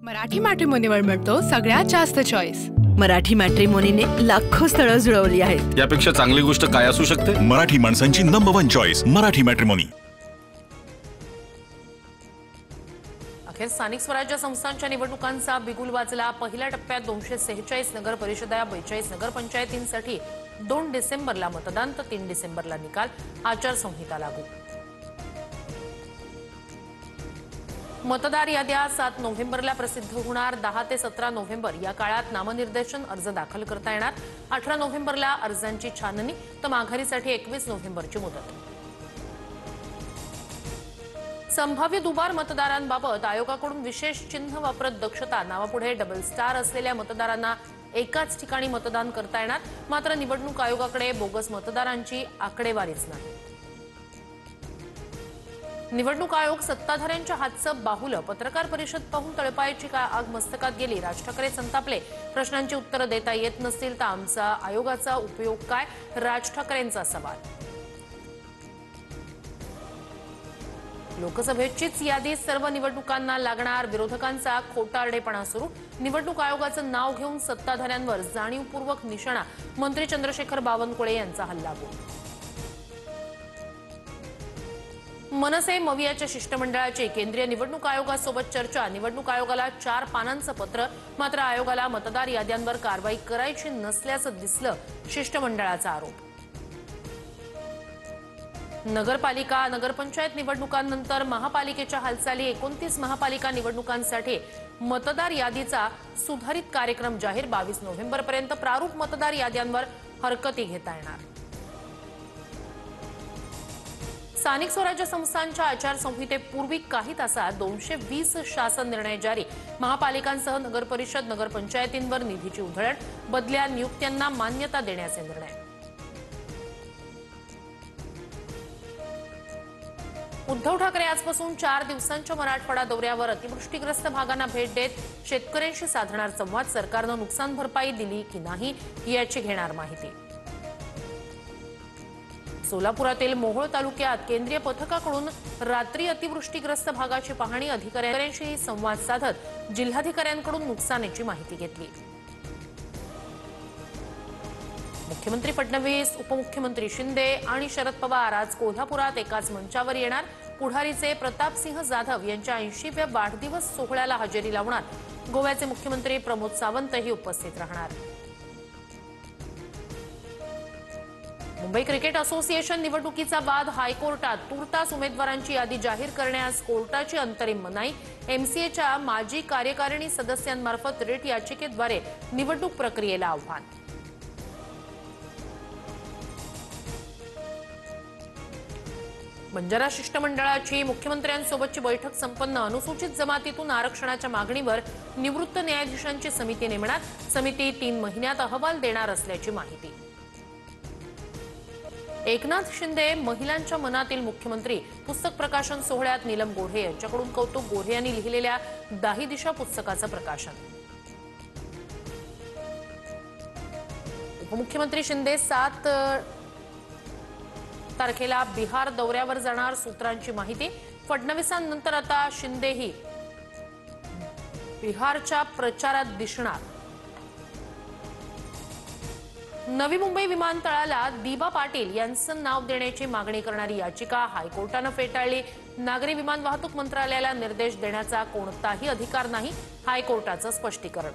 मराठी मॅट्रिमोनीवर मिळतो सगळ्यात जास्त चॉईस। मराठी मॅट्रिमोनीने लाखो स्थळं जुळवली आहेत। यापेक्षा चांगली गोष्ट काय असू शकते? मराठी माणसांची नंबर 1 चॉईस मराठी मॅट्रिमोनी। अखेर स्थानिक स्वराज्य संस्थांच्या निवडणुकांचा बिगुल वाजला। पहिल्या टप्प्यात 246 नगर परिषदा 42 नगर पंचायतींसाठी 2 डिसेंबरला मतदान तर 3 डिसेंबरला निकाल। आचारसंहिता लागू। मतदार याद्या 7 नोव्हेंबरला प्रसिद्ध होणार। 10 ते 17 नोव्हेंबर या काळात नामनिर्देशन अर्ज दाखल करता येणार। 18 नोव्हेंबरला अर्जांची छाननी तर माघारीसाठी 21 नोव्हेंबरची मुदत। संभाव्य दुबार मतदारांबाबत आयोगाकडून विशेष चिन्ह वापरत दक्षता। नावापुढे डबल स्टार असलेल्या मतदारांना एकाच ठिकाणी मतदान करता येणार। मात्र निवडणूक आयोगाकडे बोगस मतदारांची आकडेवारीच नाही। निवडणूक आयोग सत्ताधाऱ्यांच्या हातचं बाहुलं। पत्रकार परिषद पाहून तळपायाची आग मस्तकात गेली। राज ठाकरे संतापले। प्रश्नांची उत्तरं देता येत नसतील तर आमचा आयोगाचा उपयोग काय? राज ठाकरेंचा सवाल। लोकसभेचीच यादी सर्व निवडणुकांना लागणार। विरोधकांचा खोटारडेपणा सुरू। निवडणूक आयोगाचं नाव घेऊन सत्ताधाऱ्यांवर जाणीवपूर्वक निशाणा। मंत्री चंद्रशेखर बावनकुळे यांचा हल्लाबोल। मनसे मवियाच्या शिष्टमंडळाची केंद्रीय निवडणूक आयोगासोबत चर्चा। निवडणूक आयोगाला 4 पानांचं पत्र। मात्र आयोगाला मतदार याद्यांवर कारवाई करायची नसल्याचं दिसलं। शिष्टमंडळाचा आरोप। नगरपालिका नगरपंचायत निवडणुकांनंतर महापालिकेच्या हालचाली। 29 महापालिका निवडणुकांसाठी मतदार यादीचा सुधारित कार्यक्रम जाहीर। 22 नोव्हेंबरपर्यंत प्रारूप मतदार याद्यांवर हरकती घेता येणार। स्थानिक स्वराज्य संस्थांच्या आचारसंहितेपूर्वी काही तासात 220 शासन निर्णय जारी। महापालिकांसह नगरपरिषद नगरपंचायतींवर निधीची उधळण। बदल्या नियुक्त्यांना मान्यता देण्याचे निर्णय। उद्धव ठाकरे आजपासून 4 दिवसांच्या मराठवाडा दौऱ्यावर। अतिवृष्टीग्रस्त भागांना भेट देत शेतकऱ्यांशी साधणार संवाद। सरकारनं नुकसान भरपाई दिली की नाही याची घेणार माहिती। सोलापुरातील मोहोळ तालुक्यात केंद्रीय पथकाकडून रात्री अतिवृष्टीग्रस्त भागाची पाहणी। अधिकाऱ्यांशी संवाद साधत जिल्हाधिकाऱ्यांकडून नुकसानीची माहिती घेतली। मुख्यमंत्री फडणवीस, उपमुख्यमंत्री शिंदे आणि शरद पवार आज कोल्हापुरात एकाच मंचावर येणार। पुढारीचे प्रतापसिंह जाधव यांच्या 80व्या वाढदिवस सोहळ्याला हजेरी लावणार। गोव्याचे मुख्यमंत्री प्रमोद सावंतही उपस्थित राहणार। मुंबई क्रिकेट असोसिएशन निवडणुकीचा वाद हायकोर्टात। तूर्तास उमेदवारांची यादी जाहीर करण्यास कोर्टाची अंतरिम मनाई। एमसीएच्या माजी कार्यकारिणी सदस्यांमार्फत रिट याचिकेद्वारे निवडणूक प्रक्रियेला आव्हान। बंजारा शिष्टमंडळाची मुख्यमंत्र्यांसोबतची बैठक संपन्न। अनुसूचित जमातीतून आरक्षणाच्या मागणीवर निवृत्त न्यायाधीशांची समिती नेमणार। समिती 3 महिन्यात अहवाल देणार असल्याची माहिती। एकनाथ शिंदे महिलांच्या मनातील मुख्यमंत्री। पुस्तक प्रकाशन सोहळ्यात नीलम गोऱ्हे यांच्याकडून कौतुक। गोऱ्हे यांनी लिहिलेल्या 10 दिशा पुस्तकाचं प्रकाशन। उपमुख्यमंत्री शिंदे 7 तारखेला बिहार दौऱ्यावर जाणार। सूत्रांची माहिती। फडणवीसांनंतर आता शिंदेही बिहारच्या प्रचारात दिसणार। नवी मुंबई विमानतळाला दिबा पाटील यांचं नाव देण्याची मागणी करणारी याचिका हायकोर्टानं फेटाळली। नागरी विमान वाहतूक मंत्रालयाला निर्देश देण्याचा कोणताही अधिकार नाही। हायकोर्टाचं स्पष्टीकरण।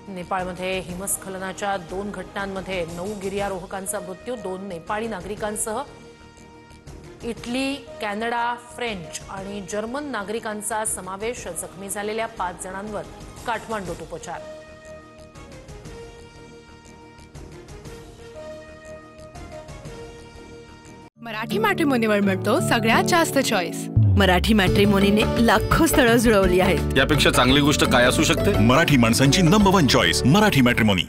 नेपाळमध्ये हिमस्खलनाच्या 2 घटनांमध्ये 9 गिर्यारोहकांचा मृत्यू। 2 नेपाळी नागरिकांसह इटली, कॅनडा, फ्रेंच आणि जर्मन नागरिकांचा समावेश। जखमी झालेल्या 5 जणांवर काठमांडूत उपचार। मराठी मॅट्रिमोनीवर मिळतो सगळ्यात जास्त चॉईस। मराठी मॅट्रिमोनीने लाखो स्थळं जुळवली आहेत। यापेक्षा चांगली गोष्ट काय असू शकते? मराठी माणसांची नंबर 1 चॉईस मराठी मॅट्रिमोनी।